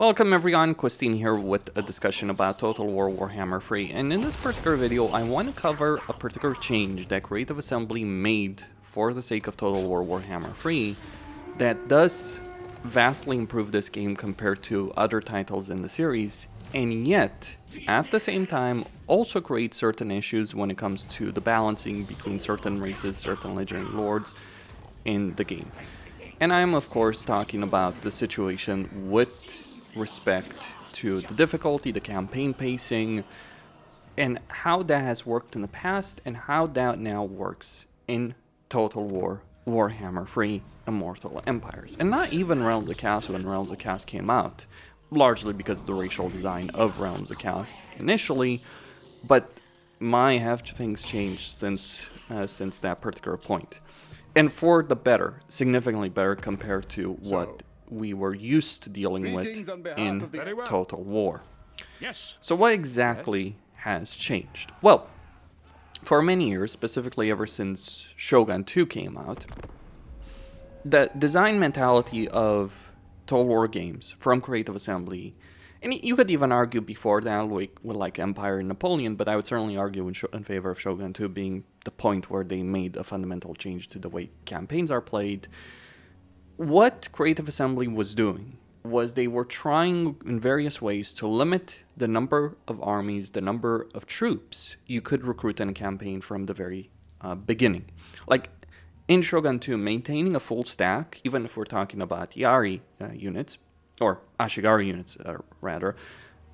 Welcome everyone, Christine here with a discussion about Total War Warhammer 3, and in this particular video I want to cover a particular change that Creative Assembly made for the sake of Total War Warhammer 3 that does vastly improve this game compared to other titles in the series, and yet, at the same time, also creates certain issues when it comes to the balancing between certain races, certain legendary lords in the game. And I'm of course talking about the situation with respect to the difficulty, the campaign pacing, and how that has worked in the past and how that now works in Total War Warhammer 3 Immortal Empires. And not even Realms of Chaos when Realms of Chaos came out, largely because of the racial design of Realms of Chaos initially, but my have things changed since that particular point. And for the better, significantly better compared to what we were used to dealing with in Total War. Yes. So what exactly has changed? Well, for many years, specifically ever since Shogun 2 came out, the design mentality of Total War games from Creative Assembly, and you could even argue before that with like Empire and Napoleon, but I would certainly argue in favor of Shogun 2 being the point where they made a fundamental change to the way campaigns are played. What Creative Assembly was doing was they were trying in various ways to limit the number of armies, the number of troops you could recruit in a campaign from the very beginning. Like in Shogun 2, maintaining a full stack, even if we're talking about Yari units, or Ashigaru units rather,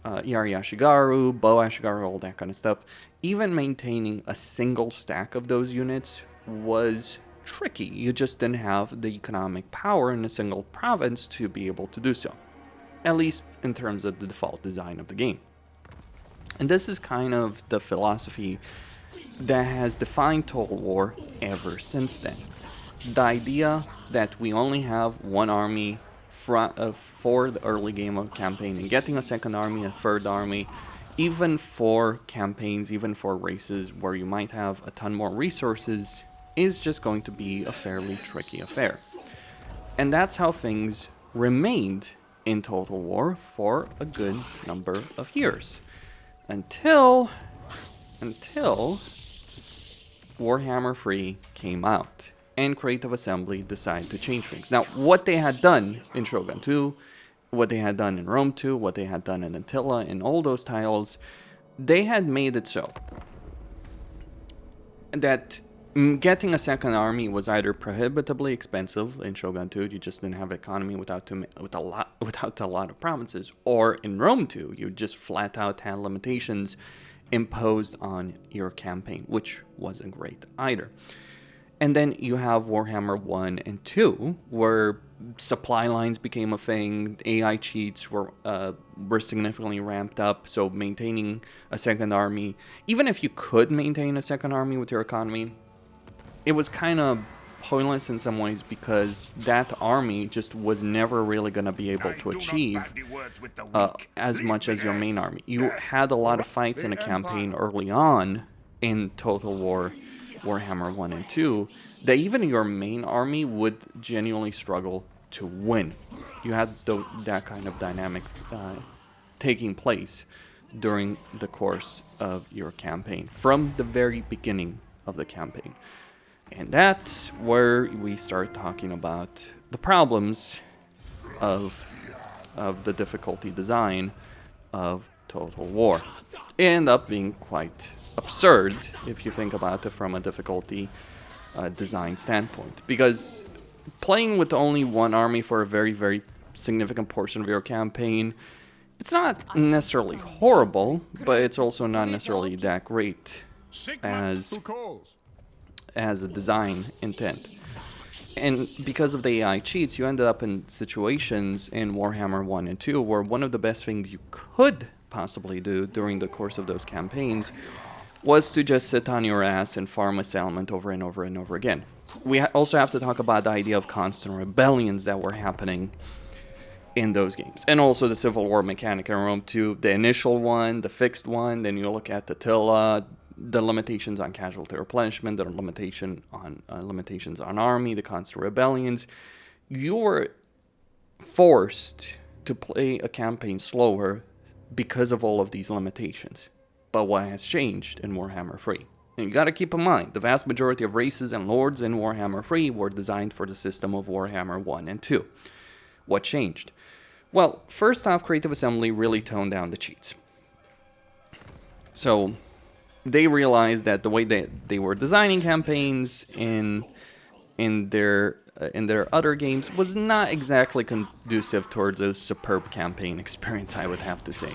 Yari Ashigaru, Bo Ashigaru, all that kind of stuff, even maintaining a single stack of those units was tricky. You just didn't have the economic power in a single province to be able to do so, at least in terms of the default design of the game. And this is kind of the philosophy that has defined Total War ever since then. The idea that we only have one army for the early game of campaign, and getting a second army, a third army, even for campaigns, even for races where you might have a ton more resources, is just going to be a fairly tricky affair. And that's how things remained in Total War for a good number of years. Until Warhammer 3 came out and Creative Assembly decided to change things. Now, what they had done in Shogun 2, what they had done in Rome 2, what they had done in Attila, in all those titles, they had made it so that getting a second army was either prohibitively expensive in Shogun 2, you just didn't have an economy without a lot of provinces, or in Rome 2, you just flat out had limitations imposed on your campaign, which wasn't great either. And then you have Warhammer 1 and 2, where supply lines became a thing, AI cheats were significantly ramped up, so maintaining a second army, even if you could maintain a second army with your economy, it was kind of pointless in some ways because that army just was never really going to be able to achieve as much as your main army. You had a lot of fights in a campaign early on in Total War Warhammer 1 and 2 that even your main army would genuinely struggle to win. You had that kind of dynamic taking place during the course of your campaign, from the very beginning of the campaign. And that's where we start talking about the problems of the difficulty design of Total War. It ended up being quite absurd if you think about it from a difficulty design standpoint, because playing with only one army for a very, very significant portion of your campaign, it's not necessarily horrible, but it's also not necessarily that great as a design intent. And because of the AI cheats, you ended up in situations in Warhammer 1 and 2 where one of the best things you could possibly do during the course of those campaigns was to just sit on your ass and farm a settlement over and over and over again. We also have to talk about the idea of constant rebellions that were happening in those games. And also the Civil War mechanic in Rome 2, the initial one, the fixed one, then you look at Attila, the limitations on casualty replenishment, the limitations on army, the constant rebellions. You were forced to play a campaign slower because of all of these limitations. But what has changed in Warhammer 3? And you gotta keep in mind, the vast majority of races and lords in Warhammer 3 were designed for the system of Warhammer 1 and 2. What changed? Well, first off, Creative Assembly really toned down the cheats. So they realized that the way that they were designing campaigns in their other games was not exactly conducive towards a superb campaign experience, I would have to say.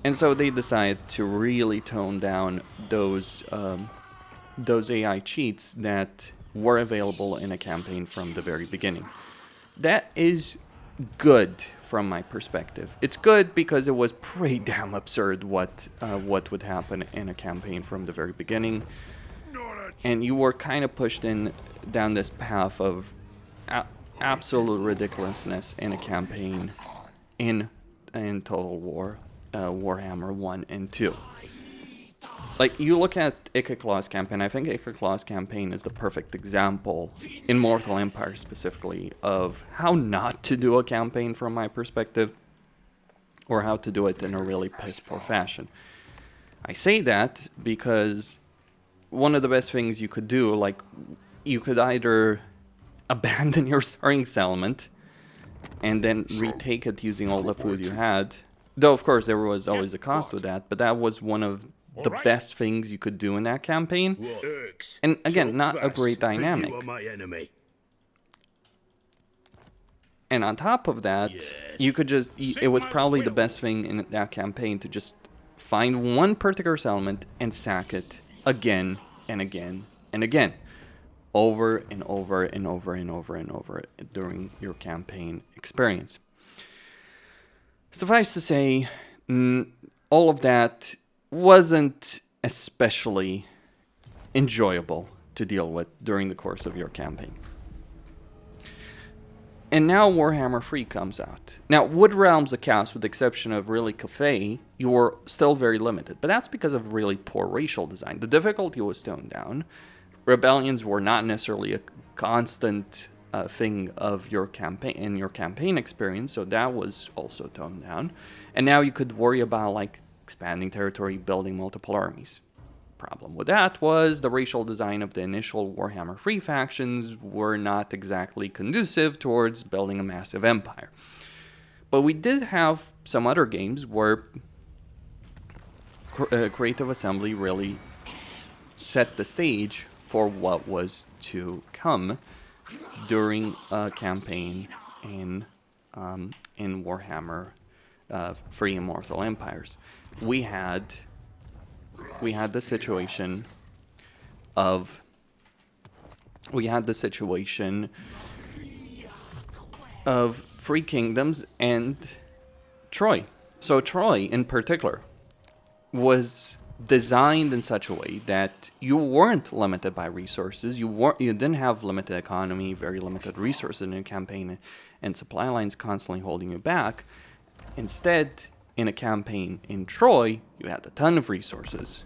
And so they decided to really tone down those AI cheats that were available in a campaign from the very beginning. That is good from my perspective. It's good because it was pretty damn absurd what would happen in a campaign from the very beginning, and you were kind of pushed down this path of absolute ridiculousness in a campaign in Total War, Warhammer 1 and 2. Like, you look at Icaklaw's campaign, I think Icaklaw's campaign is the perfect example, Immortal Empire specifically, of how not to do a campaign from my perspective, or how to do it in a really piss-poor fashion. I say that because one of the best things you could do, like, you could either abandon your starting settlement and then retake it using all the food you had, though of course there was always a cost with that, but that was one of the best things you could do in that campaign. And again, not a great dynamic. And on top of that, you could just, it was probably the best thing in that campaign to just find one particular settlement and sack it again and again and again, over and over and over and over and over during your campaign experience. Suffice to say, all of that wasn't especially enjoyable to deal with during the course of your campaign. And now Warhammer 3 comes out. Now, Wood Realms of Chaos, with the exception of really Kebie, you were still very limited. But that's because of really poor racial design. The difficulty was toned down. Rebellions were not necessarily a constant thing of your campaign experience, so that was also toned down. And now you could worry about, like, expanding territory, building multiple armies. Problem with that was the racial design of the initial Warhammer 3 factions were not exactly conducive towards building a massive empire. But we did have some other games where Creative Assembly really set the stage for what was to come during a campaign in Warhammer 3 Immortal Empires. We had the situation of Three Kingdoms and Troy. So Troy in particular was designed in such a way that you weren't limited by resources. You didn't have limited economy, very limited resources in a campaign, and supply lines constantly holding you back. Instead, in a campaign in Troy, you had a ton of resources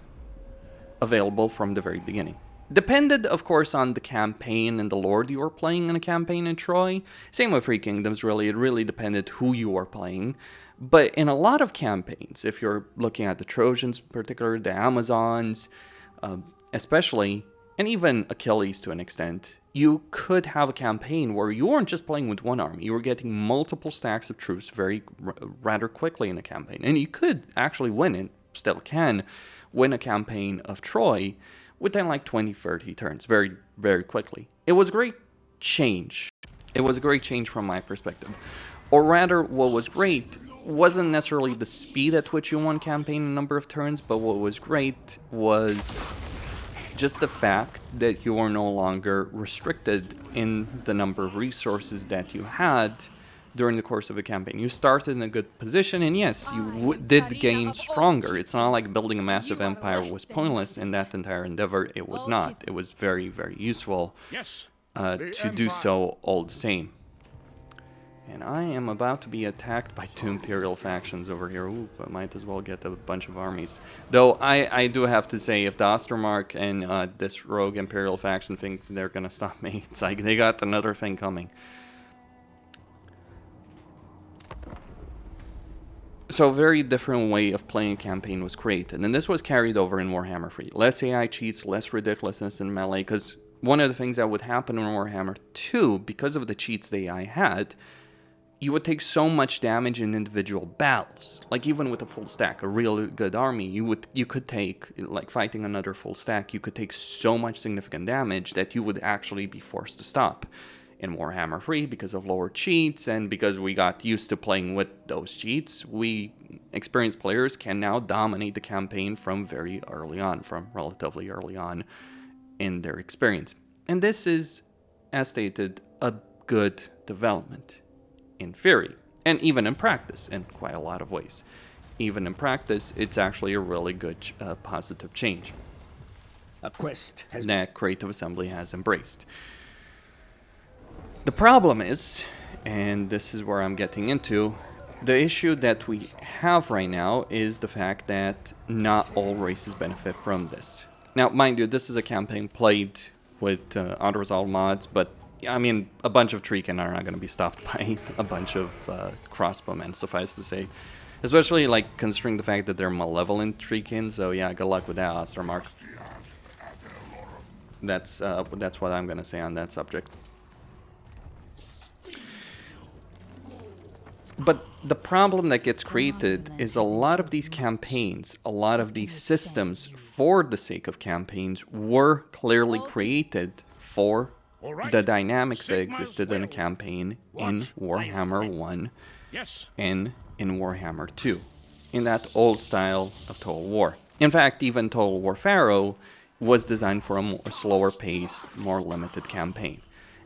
available from the very beginning. Depended, of course, on the campaign and the lord you were playing in a campaign in Troy. Same with Three Kingdoms, really. It really depended who you were playing. But in a lot of campaigns, if you're looking at the Trojans in particular, the Amazons, especially, and even Achilles to an extent, you could have a campaign where you weren't just playing with one army. You were getting multiple stacks of troops rather quickly in a campaign. And you could actually win it, still can, win a campaign of Troy within like 20, 30 turns very, very quickly. It was a great change. It was a great change from my perspective. Or rather, what was great wasn't necessarily the speed at which you won campaign in a number of turns, but what was great was just the fact that you were no longer restricted in the number of resources that you had during the course of a campaign. You started in a good position, and yes, you did gain stronger. It's not like building a massive empire was pointless in that entire endeavor. It was not. It was very, very useful to do so all the same. And I am about to be attacked by two Imperial factions over here. Ooh, but might as well get a bunch of armies. Though I do have to say, if the Ostermark and this rogue Imperial faction thinks they're going to stop me, it's like they got another thing coming. So a very different way of playing a campaign was created, and this was carried over in Warhammer 3. Less AI cheats, less ridiculousness in melee, because one of the things that would happen in Warhammer 2, because of the cheats the AI had, you would take so much damage in individual battles. Like even with a full stack, a real good army, you could take, like fighting another full stack, you could take so much significant damage that you would actually be forced to stop. In Warhammer 3, because of lower cheats and because we got used to playing with those cheats, we experienced players can now dominate the campaign from very early on, from relatively early on in their experience. And this is, as stated, a good development in theory, and even in practice in quite a lot of ways. Even in practice, it's actually a really good positive change that Creative Assembly has embraced. The problem is, and this is where I'm getting into, the issue that we have right now is the fact that not all races benefit from this. Now, mind you, this is a campaign played with Autoresolve mods, but I mean, a bunch of Treekin are not going to be stopped by a bunch of crossbowmen, suffice to say. Especially, like, considering the fact that they're malevolent Treekin, so yeah, good luck with that, Ostermark. That's what I'm going to say on that subject. But the problem that gets created is a lot of these campaigns, a lot of these systems for the sake of campaigns were clearly created for the dynamics that existed in a campaign in Warhammer 1 and in Warhammer 2, in that old style of Total War. In fact, even Total War Pharaoh was designed for a more slower paced, more limited campaign.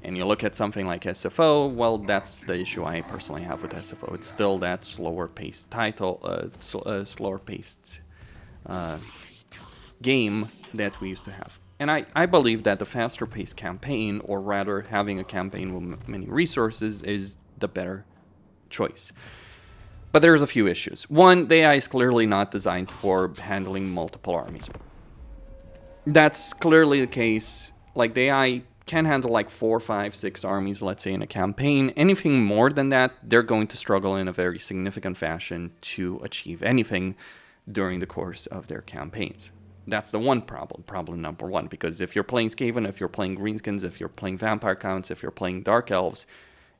And you look at something like SFO, well, that's the issue I personally have with SFO. It's still that slower paced slower paced game that we used to have. And I believe that the faster paced campaign, or rather having a campaign with many resources, is the better choice. But there's a few issues. One, the AI is clearly not designed for handling multiple armies. That's clearly the case. Like, the AI can handle like 4, 5, 6 armies, let's say, in a campaign. Anything more than that, they're going to struggle in a very significant fashion to achieve anything during the course of their campaigns. That's the one problem number one, because if you're playing Skaven, if you're playing Greenskins, if you're playing Vampire Counts, if you're playing Dark Elves,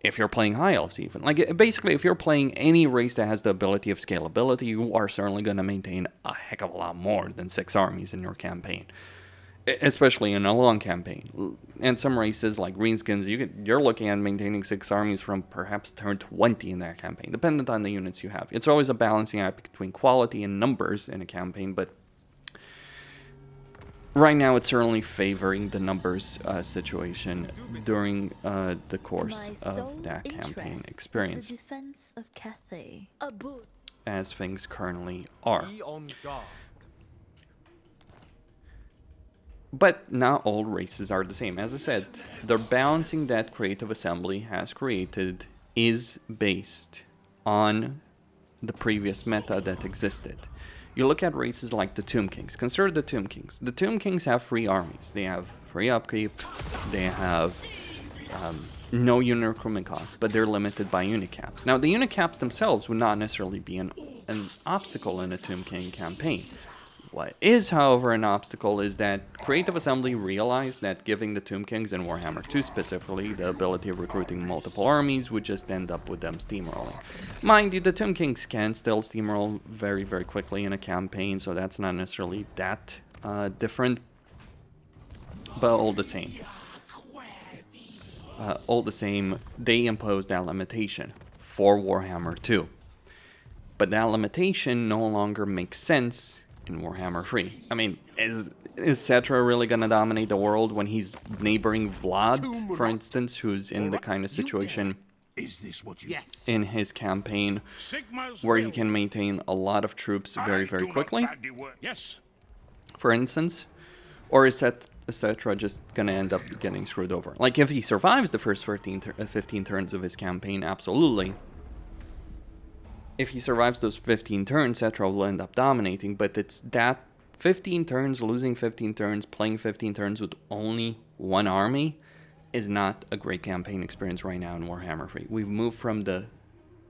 if you're playing High Elves even, like basically if you're playing any race that has the ability of scalability, you are certainly going to maintain a heck of a lot more than 6 armies in your campaign. Especially in a long campaign. And some races like Greenskins, you're looking at maintaining 6 armies from perhaps turn 20 in that campaign, dependent on the units you have. It's always a balancing act between quality and numbers in a campaign, but right now it's certainly favoring the numbers situation during the course of that campaign experience, as things currently are. But not all races are the same. As I said, the balancing that Creative Assembly has created is based on the previous meta that existed. You look at races like the Tomb Kings. Consider the Tomb Kings. The Tomb Kings have 3 armies. They have free upkeep, they have no unit recruitment cost, but they're limited by unit caps. Now, the unit caps themselves would not necessarily be an obstacle in a Tomb King campaign. What is, however, an obstacle is that Creative Assembly realized that giving the Tomb Kings in Warhammer 2 specifically the ability of recruiting multiple armies would just end up with them steamrolling. Mind you, the Tomb Kings can still steamroll very, very quickly in a campaign, so that's not necessarily that different, but all the same. They impose that limitation for Warhammer 2. But that limitation no longer makes sense in Warhammer 3. I mean, is Cetra really gonna dominate the world when he's neighboring Vlad, for instance, who's in the kind of situation in his campaign where he can maintain a lot of troops very, very quickly, for instance? Or is Cetra just gonna end up getting screwed over? Like, if he survives the first 15 turns of his campaign, absolutely. If he survives those 15 turns, Cetra will end up dominating, but it's that 15 turns, losing 15 turns, playing 15 turns with only 1 army is not a great campaign experience right now in Warhammer 3. We've moved from the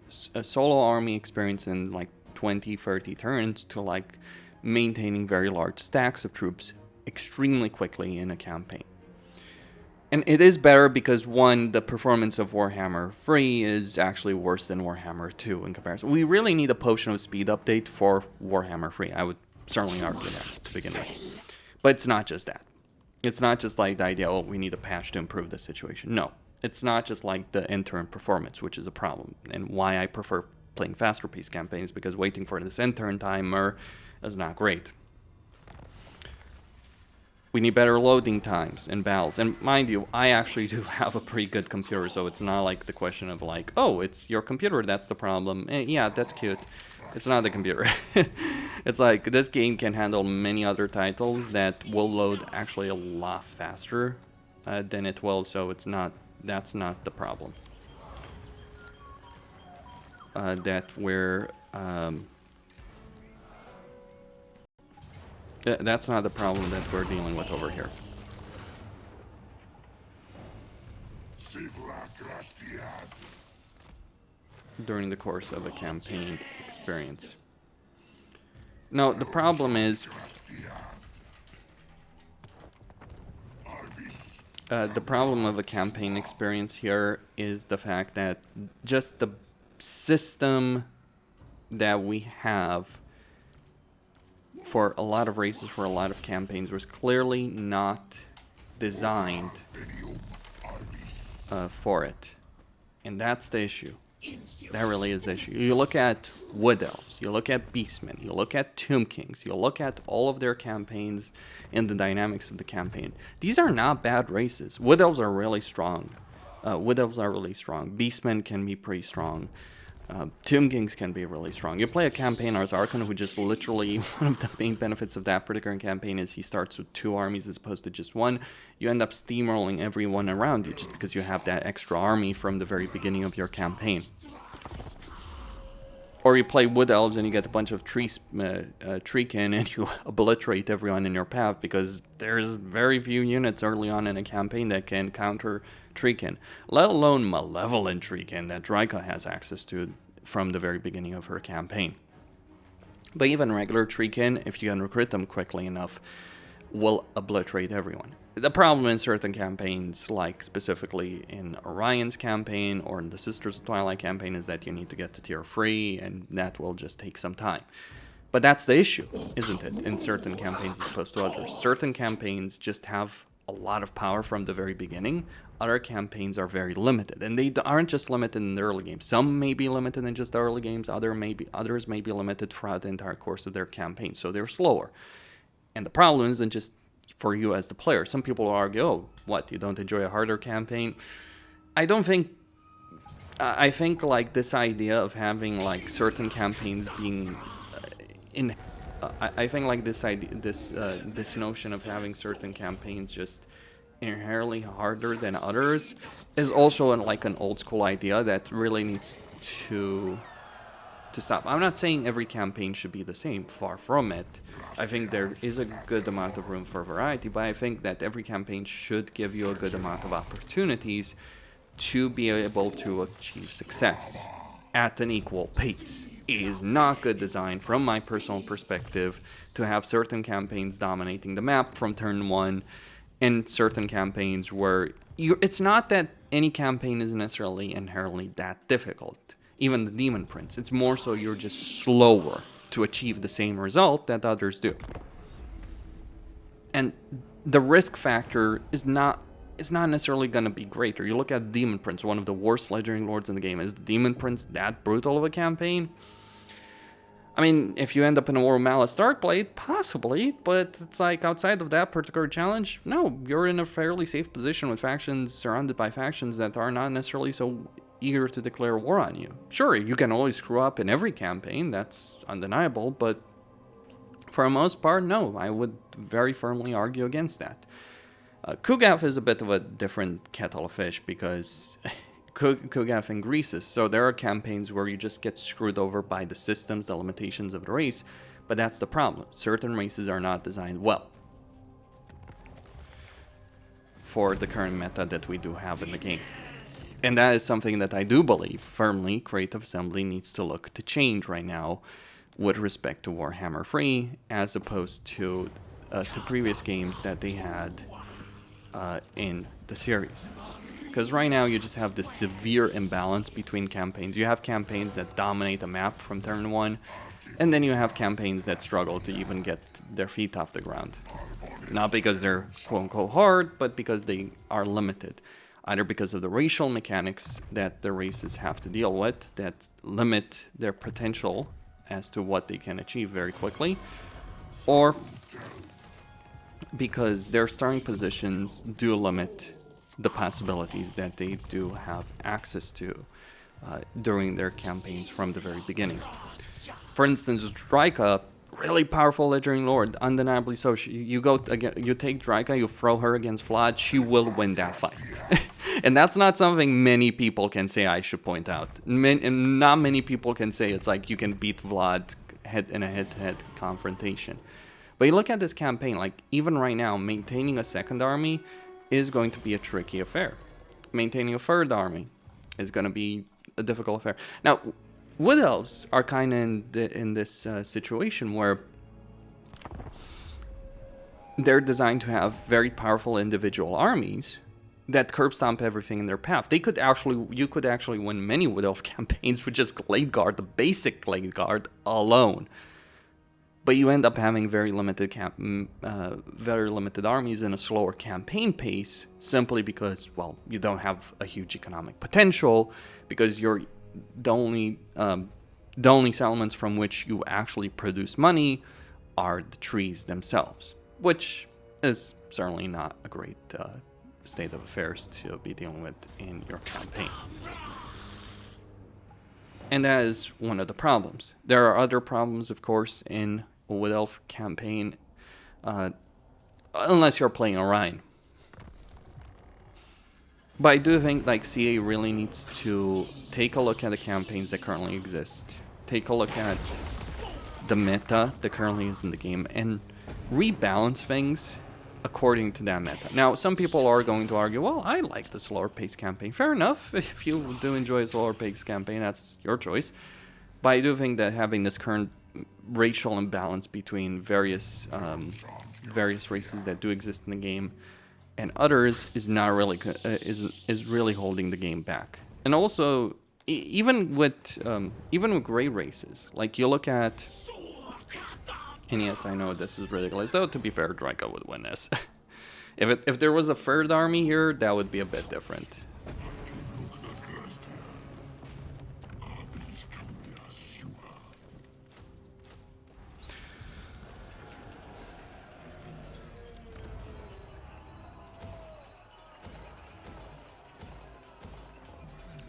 solo army experience in like 20, 30 turns to like maintaining very large stacks of troops extremely quickly in a campaign. And it is better because, one, the performance of Warhammer 3 is actually worse than Warhammer 2 in comparison. We really need a Potion of Speed update for Warhammer 3. I would certainly argue that to begin with. But it's not just that. It's not just like the idea, oh, we need a patch to improve the situation. No. It's not just like the end-turn performance, which is a problem. And why I prefer playing faster pace campaigns, because waiting for this end-turn timer is not great. We need better loading times in battles. And mind you, I actually do have a pretty good computer, so it's not like the question of like, oh, it's your computer that's the problem. Yeah, that's cute. It's not the computer. It's like this game can handle many other titles that will load actually a lot faster than it will, so it's not. That's not the problem. That's not the problem that we're dealing with over here. During the course of a campaign experience. Now, the problem is... the problem of a campaign experience here is the fact that just the system that we have for a lot of races, for a lot of campaigns, was clearly not designed for it. And that's the issue. That really is the issue. You look at Wood Elves, you look at Beastmen, you look at Tomb Kings, you look at all of their campaigns and the dynamics of the campaign. These are not bad races. Wood Elves are really strong. Beastmen can be pretty strong. Tomb Kings can be really strong. You play a campaign as Archon, who just literally, one of the main benefits of that particular campaign is he starts with 2 armies as opposed to just 1. You end up steamrolling everyone around you just because you have that extra army from the very beginning of your campaign. Or you play Wood Elves and you get a bunch of treekin and you obliterate everyone in your path because there's very few units early on in a campaign that can counter treekin, let alone malevolent treekin that Draika has access to from the very beginning of her campaign. But even regular treekin, if you can recruit them quickly enough, will obliterate everyone. The problem in certain campaigns, like specifically in Orion's campaign or in the Sisters of Twilight campaign, is that you need to get to tier 3, and that will just take some time. But that's the issue, isn't it, in certain campaigns as opposed to others. Certain campaigns just have a lot of power from the very beginning. Other campaigns are very limited, and they aren't just limited in the early games. Some may be limited in just the early games, others may be limited throughout the entire course of their campaign, so they're slower. And the problem isn't just for you as the player. Some people will argue, oh, what, you don't enjoy a harder campaign? I think like this idea of having like certain campaigns being I think like this idea, this notion of having certain campaigns just inherently harder than others is also like an old school idea that really needs to stop. I'm not saying every campaign should be the same, far from it. I think there is a good amount of room for variety, but I think that every campaign should give you a good amount of opportunities to be able to achieve success at an equal pace. It is not good design, from my personal perspective, to have certain campaigns dominating the map from turn 1 and certain campaigns where it's not that any campaign is necessarily inherently that difficult. Even the Demon Prince, it's more so you're just slower to achieve the same result that others do. And the risk factor is not necessarily going to be greater. You look at Demon Prince, one of the worst legendary lords in the game. Is the Demon Prince that brutal of a campaign? I mean, if you end up in a War of Malice Darkblade, possibly, but it's like outside of that particular challenge, no, you're in a fairly safe position with factions surrounded by factions that are not necessarily so eager to declare war on you. Sure, you can always screw up in every campaign, that's undeniable, but for the most part, no, I would very firmly argue against that. Kugaf is a bit of a different kettle of fish because Kugaf increases, so there are campaigns where you just get screwed over by the systems, the limitations of the race, but that's the problem. Certain races are not designed well for the current meta that we do have in the game. And that is something that I do believe firmly Creative Assembly needs to look to change right now with respect to Warhammer 3, as opposed to previous games that they had in the series. Because right now you just have this severe imbalance between campaigns. You have campaigns that dominate the map from turn 1, and then you have campaigns that struggle to even get their feet off the ground. Not because they're quote-unquote hard, but because they are limited. Either because of the racial mechanics that the races have to deal with that limit their potential as to what they can achieve very quickly, or because their starting positions do limit the possibilities that they do have access to during their campaigns from the very beginning. For instance, Draika, really powerful Legendary Lord, undeniably so. You take Draika, you throw her against Vlad, she will win that fight. And that's not something many people can say, I should point out. And not many people can say it's like you can beat Vlad in a head-to-head confrontation. But you look at this campaign, like even right now, maintaining a second army is going to be a tricky affair. Maintaining a third army is going to be a difficult affair. Now, Wood Elves are kind of in this situation where they're designed to have very powerful individual armies that curb stomp everything in their path. You could actually win many Wood Elf campaigns with just Glade Guard, the basic Glade Guard alone. But you end up having very limited armies and a slower campaign pace, simply because, well, you don't have a huge economic potential, because you're the only settlements from which you actually produce money are the trees themselves, which is certainly not a great state of affairs to be dealing with in your campaign. And that is one of the problems. There are other problems, of course, in a Wood Elf campaign, unless you're playing Orion. But I do think like CA really needs to take a look at the campaigns that currently exist, take a look at the meta that currently is in the game, and rebalance things according to that meta. Now, some people are going to argue, well, I like the slower paced campaign. Fair enough. If you do enjoy a slower paced campaign, that's your choice. But I do think that having this current racial imbalance between various races that do exist in the game and others is not really is really holding the game back. And also, even with gray races, like you look at, and yes, I know this is ridiculous, though to be fair, Draco would win this. If there was a third army here, that would be a bit different.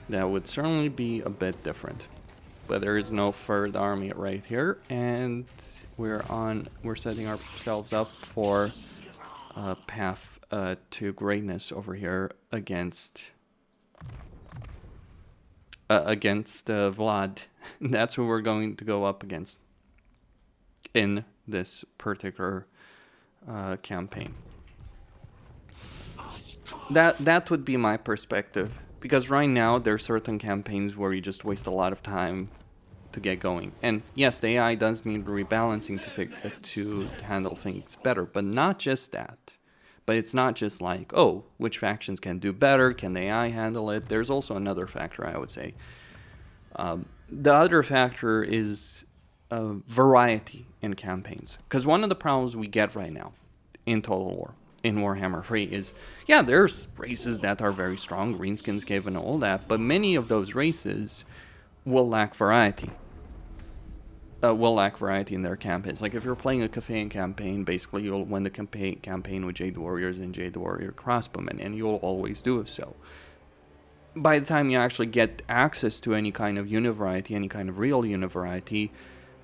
That would certainly be a bit different. But there is no third army right here, and we're setting ourselves up for a path to greatness over here against Vlad. That's who we're going to go up against in this particular campaign. That would be my perspective. Because right now, there are certain campaigns where you just waste a lot of time to get going. And yes, the AI does need rebalancing to handle things better, but not just that. But it's not just like, oh, which factions can do better? Can the AI handle it? There's also another factor, I would say. The other factor is variety in campaigns. Because one of the problems we get right now in Total War, in Warhammer 3 is, yeah, there's races that are very strong, greenskins, Cave, and all that, but many of those races will lack variety. In their campaigns. Like if you're playing a Cathayan campaign, basically you'll win the campaign with Jade Warriors and Jade Warrior crossbowmen, and you'll always do so. By the time you actually get access to any kind of unit variety, any kind of real unit variety,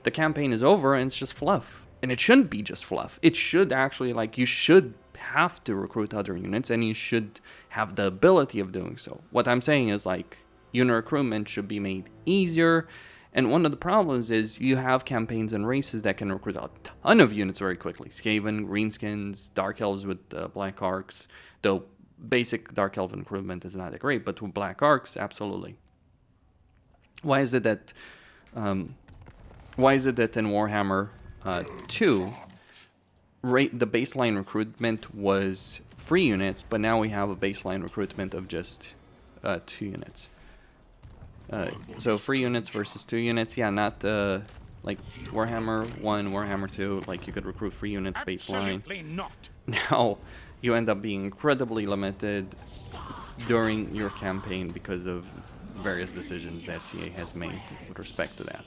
the campaign is over and it's just fluff. And it shouldn't be just fluff. It should actually, like, you should have to recruit other units, and you should have the ability of doing so. What I'm saying is, like, unit recruitment should be made easier, and one of the problems is you have campaigns and races that can recruit a ton of units very quickly. Skaven, Greenskins, Dark Elves with Black Arcs, though basic Dark Elven recruitment is not that great, but with Black Arcs, absolutely. Why is it that why is it that in Warhammer 2, the baseline recruitment was 3 units, but now we have a baseline recruitment of just 2 units? So 3 units versus 2 units, yeah, not like Warhammer 1, Warhammer 2, like you could recruit 3 units baseline. Absolutely not. Now you end up being incredibly limited during your campaign because of various decisions that CA has made with respect to that.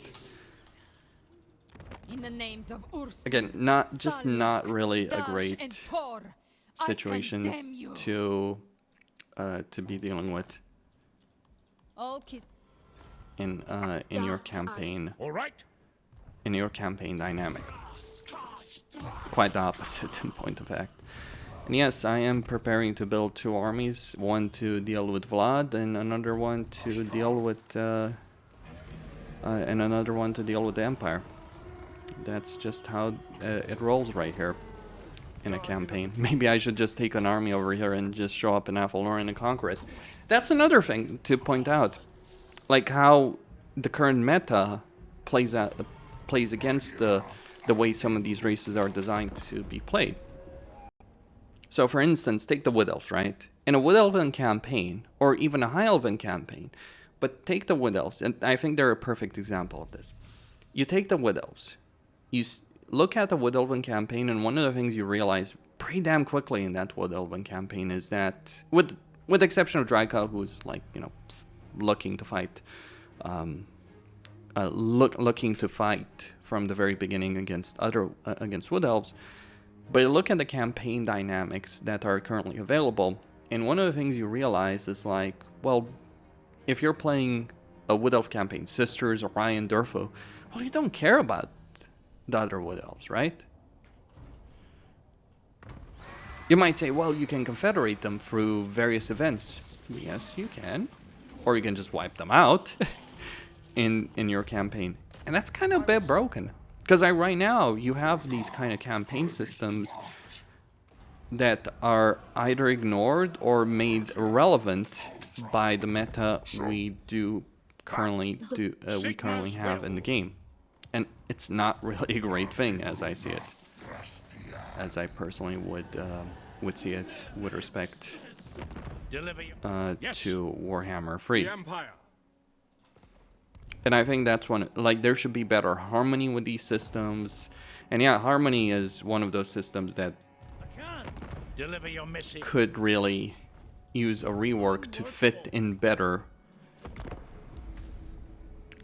In the names of Again, not really a great situation to be dealing with in your campaign. All right. In your campaign dynamic. Quite the opposite in point of fact. And yes, I am preparing to build 2 armies, one to deal with Vlad and another one to deal with the Empire. That's just how it rolls right here in a campaign. Maybe I should just take an army over here and just show up in Laurent and conquer it. That's another thing to point out, like how the current meta plays against the way some of these races are designed to be played. So for instance, take the Wood Elves, right? In a Wood Elven campaign, or even a High Elven campaign, but take the Wood Elves, and I think they're a perfect example of this. You take the Wood Elves, you look at the Wood Elven campaign, and one of the things you realize pretty damn quickly in that Wood Elven campaign is that, with the exception of Draika, who's like, you know, looking to fight, looking to fight from the very beginning against Wood Elves. But you look at the campaign dynamics that are currently available, and one of the things you realize is like, well, if you're playing a Wood Elf campaign, Sisters, Orion, Durfu, well, you don't care about the other Wood Elves, right? You might say, well, you can confederate them through various events. Yes, you can. Or you can just wipe them out in your campaign. And that's kind of a bit broken. Because right now, you have these kind of campaign systems that are either ignored or made irrelevant by the meta we currently have in the game. And it's not really a great thing, as I see it. As I personally would see it with respect to Warhammer 3. And I think that's one, like, there should be better harmony with these systems. And yeah, harmony is one of those systems that could really use a rework to fit in better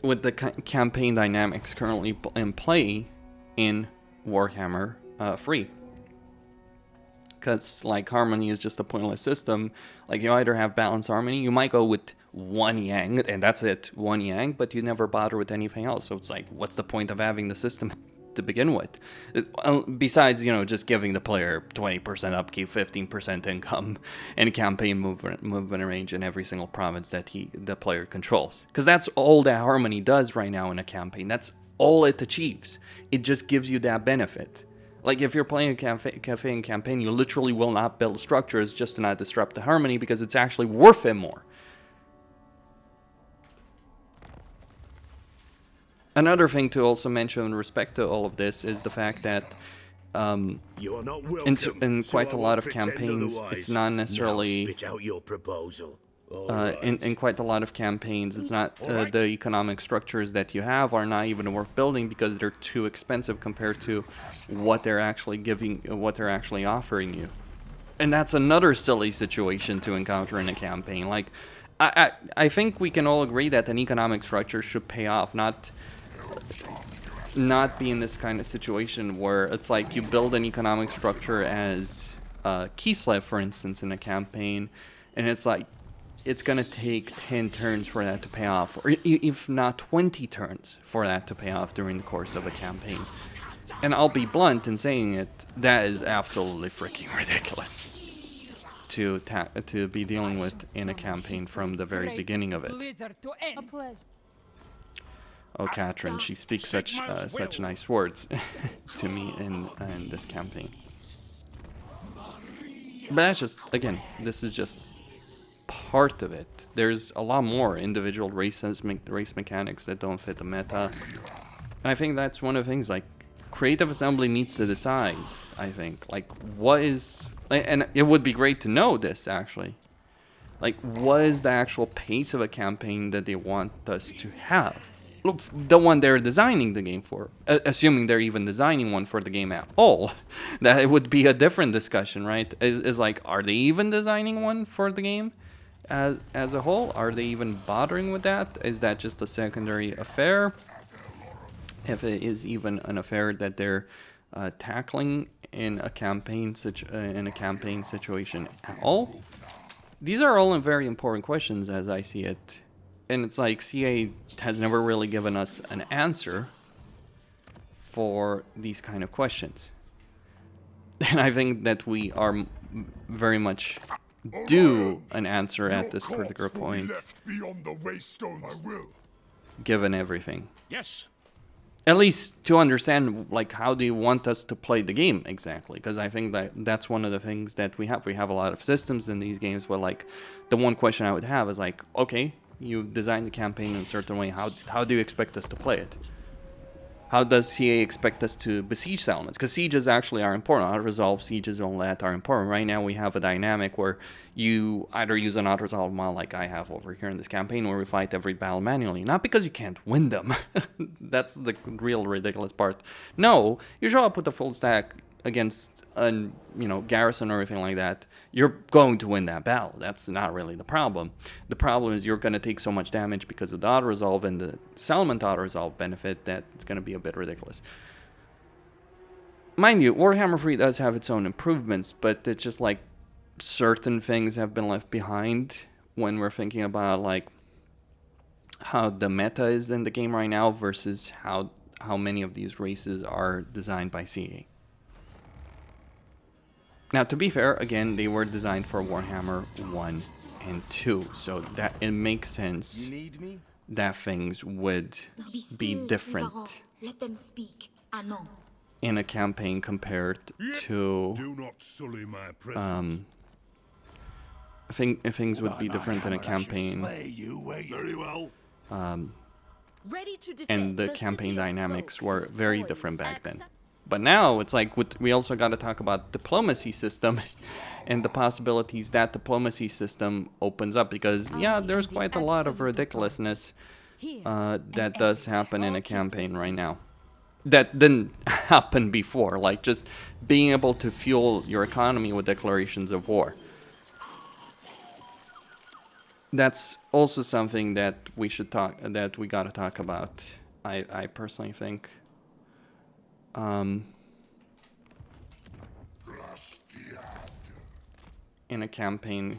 with the campaign dynamics currently in play in Warhammer 3. Because, like, harmony is just a pointless system. Like, you either have balanced harmony, you might go with one yang, and that's it, one yang, but you never bother with anything else. So it's like, what's the point of having the system to begin with? Besides, you know, just giving the player 20% upkeep, 15% income, and campaign movement range in every single province that the player controls. Because that's all that harmony does right now in a campaign. That's all it achieves. It just gives you that benefit. Like, if you're playing a campaign, you literally will not build structures just to not disrupt the harmony because it's actually worth it more. Another thing to also mention in respect to all of this is the fact that in quite a lot of campaigns, it's not necessarily... in quite a lot of campaigns, it's not the economic structures that you have are not even worth building because they're too expensive compared to what they're actually offering you. And that's another silly situation to encounter in a campaign. Like, I think we can all agree that an economic structure should pay off, not be in this kind of situation where it's like you build an economic structure as Kislev, for instance, in a campaign, and it's like it's going to take 10 turns for that to pay off, or if not 20 turns for that to pay off during the course of a campaign. And I'll be blunt in saying it, that is absolutely freaking ridiculous to be dealing with in a campaign from the very beginning of it. Oh, Katrin, she speaks such nice words to me in this campaign. But that's just, again, this is just part of it. There's a lot more individual race mechanics that don't fit the meta. And I think that's one of the things, like, Creative Assembly needs to decide, I think. Like, what is... And it would be great to know this, actually. Like, what is the actual pace of a campaign that they want us to have? Look, the one they're designing the game for. Assuming they're even designing one for the game at all. That it would be a different discussion, right? Is like, are they even designing one for the game as a whole? Are they even bothering with that? Is that just a secondary affair? If it is even an affair that they're tackling in a campaign situation at all? These are all very important questions as I see it. And it's like CA has never really given us an answer for these kind of questions. And I think that we are very much due an answer at this particular point, given everything. Yes. At least to understand, like, how do you want us to play the game exactly? Because I think that that's one of the things that we have. We have a lot of systems in these games, but, like, the one question I would have is, like, okay, you've designed the campaign in a certain way. How do you expect us to play it? How does CA expect us to besiege settlements? Because sieges actually are important. Autoresolve sieges and all that are important. Right now we have a dynamic where you either use an Autoresolve mod like I have over here in this campaign, where we fight every battle manually. Not because you can't win them. That's the real ridiculous part. No, you show up with a full stack against a garrison or anything like that, you're going to win that battle. That's not really the problem. The problem is you're going to take so much damage because of the Autoresolve and the settlement Autoresolve benefit that it's going to be a bit ridiculous. Mind you, Warhammer 3 does have its own improvements, but it's just like certain things have been left behind when we're thinking about like how the meta is in the game right now versus how many of these races are designed by CA. Now, to be fair, again, they were designed for Warhammer 1 and 2, so that it makes sense that things would be different in a campaign compared to things would be different in a campaign, and the campaign dynamics were very different back then. But now it's like we also got to talk about diplomacy system and the possibilities that diplomacy system opens up, because yeah, there's quite a lot of ridiculousness that does happen in a campaign right now that didn't happen before, like just being able to fuel your economy with declarations of war. That's also something that we got to talk about. I personally think. In a campaign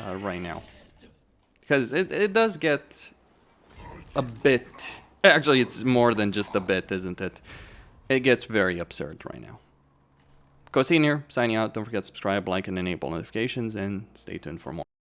right now, because it does get a bit, actually it's more than just a bit, isn't it? It gets very absurd right now. Cosine here, signing out. Don't forget to subscribe, like, and enable notifications, and stay tuned for more.